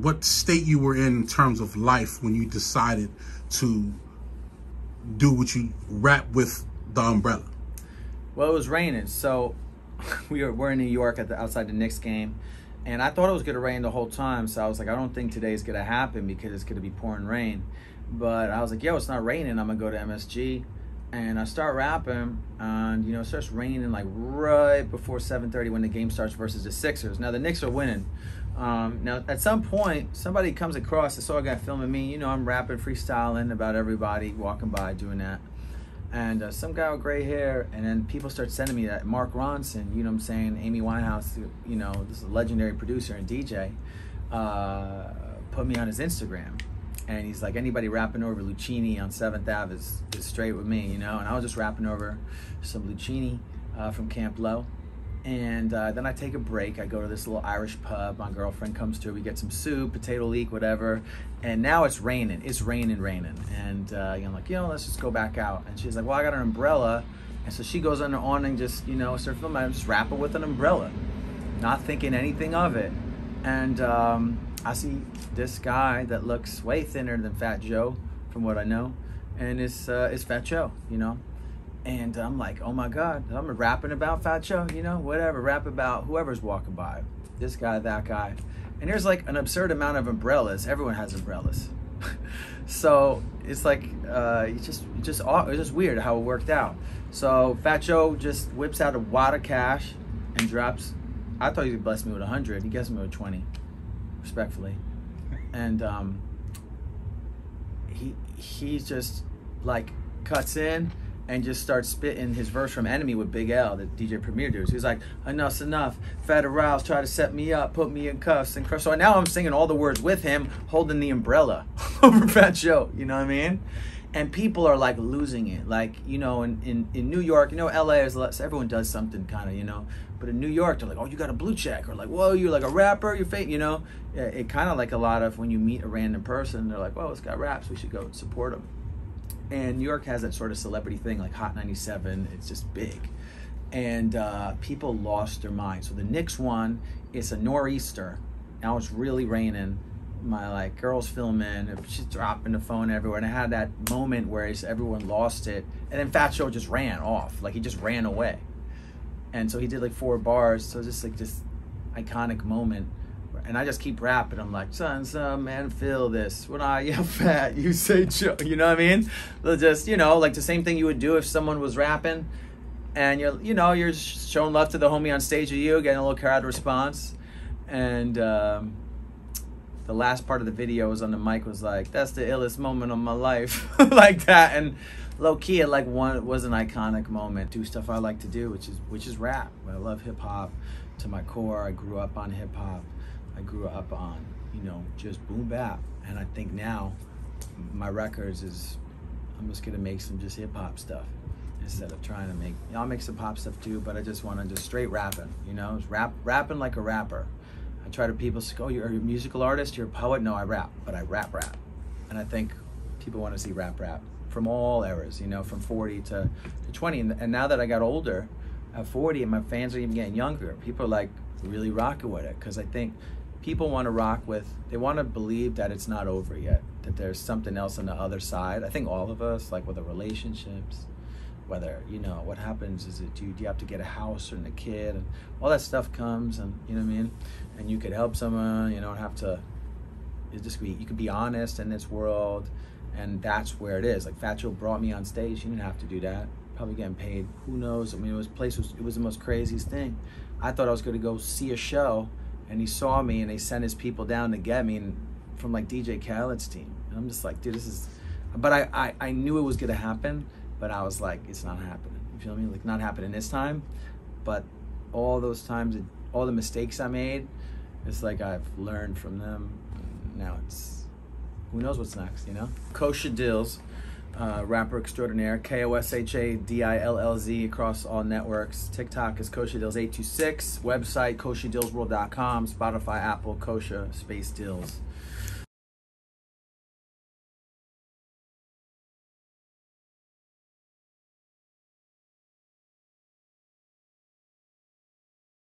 what state you were in terms of life when you decided to do what you rap with the umbrella? Well, it was raining, so we're in New York outside the Knicks game, and I thought it was gonna rain the whole time. So I was like, I don't think today's gonna happen because it's gonna be pouring rain. But I was like, yo, it's not raining. I'm gonna go to MSG, and I start rapping, and you know, it starts raining like right before 7:30 when the game starts versus the Sixers. Now the Knicks are winning. Now at some point, somebody comes across. I saw a guy filming me. You know, I'm rapping, freestyling about everybody walking by, doing that. And some guy with gray hair, and then people start sending me that Mark Ronson, you know what I'm saying, Amy Winehouse, you know, this is a legendary producer and DJ, put me on his Instagram. And he's like, anybody rapping over Lucchini on 7th Ave is straight with me, you know? And I was just rapping over some Lucchini from Camp Low. And then I take a break. I go to this little Irish pub. My girlfriend comes through. We get some soup, potato leek, whatever. And now it's raining. It's raining. And I'm like, you know, let's just go back out. And she's like, well, I got an umbrella. And so she goes on the awning, just, you know, start filming. I'm just rapping with an umbrella, not thinking anything of it. And I see this guy that looks way thinner than Fat Joe, from what I know. And it's Fat Joe, you know. And I'm like, oh my God, I'm rapping about Fat Joe, you know, whatever, rap about whoever's walking by, this guy, that guy. And there's like an absurd amount of umbrellas. Everyone has umbrellas. So it's like, it's just weird how it worked out. So Fat Joe just whips out a wad of cash and drops, I thought he'd bless me with 100. He gets me with 20, respectfully. And he just like cuts in and just starts spitting his verse from Enemy with Big L, the DJ Premier dudes. He's like, enough's enough. Fat Arouse tried to set me up, put me in cuffs and crush. So now I'm singing all the words with him, holding the umbrella over Fat Joe, you know what I mean? And people are like losing it. Like, you know, in New York, you know, LA is less, everyone does something kind of, you know. But in New York, they're like, oh, you got a blue check. Or like, whoa, you're like a rapper, you're fake, you know. Yeah, it kind of like a lot of when you meet a random person, they're like, well, this guy raps, we should go support him. And New York has that sort of celebrity thing, like Hot 97. It's just big. And people lost their mind. So the Knicks won. It's a nor'easter. Now it's really raining. My like girl's filming. She's dropping the phone everywhere. And I had that moment where everyone lost it. And then Fat Joe just ran off. Like he just ran away. And so he did like 4 bars. So just like this iconic moment. And I just keep rapping. I'm like, son, man, feel this. When I yell fat, you say Joe. You know what I mean? They'll just, you know, like the same thing you would do if someone was rapping and you're showing love to the homie on stage of you, getting a little crowd response. And the last part of the video was on the mic was like, that's the illest moment of my life. Like that. And low key, it like was an iconic moment. Do stuff I like to do, which is rap. I love hip hop to my core. I grew up on hip hop. I grew up on, you know, just boom bap. And I think now my records is, I'm just gonna make some just hip hop stuff instead of trying to make, you know, I'll make some pop stuff too, but I just wanna just straight rapping, you know, rapping like a rapper. I try to, people say, oh, you're a musical artist, you're a poet. No, I rap, but I rap. And I think people wanna see rap from all eras, you know, from 40 to 20. And now that I got older, at 40, and my fans are even getting younger, people are like really rocking with it. Cause I think people want to rock with, they want to believe that it's not over yet, that there's something else on the other side. I think all of us, like with the relationships, whether, you know, what happens is it, do you have to get a house and a kid, and all that stuff comes, and you know what I mean? And you could help someone, you don't have to, you could be honest in this world, and that's where it is. Like Fat Joe brought me on stage, he didn't have to do that. Probably getting paid, who knows? I mean, it was the most craziest thing. I thought I was going to go see a show, and he saw me, and they sent his people down to get me, and from like DJ Khaled's team. And I'm just like, dude, this is, but I knew it was gonna happen, but I was like, it's not happening. You feel me? Like not happening this time, but all those times, all the mistakes I made, it's like I've learned from them. Now it's, who knows what's next, you know? Kosha Dillz, rapper extraordinaire, KOSHADILLZ across all networks. TikTok is Kosha Dillz 826. Website, KoshaDillzWorld.com. Spotify, Apple, Kosha, space Dillz.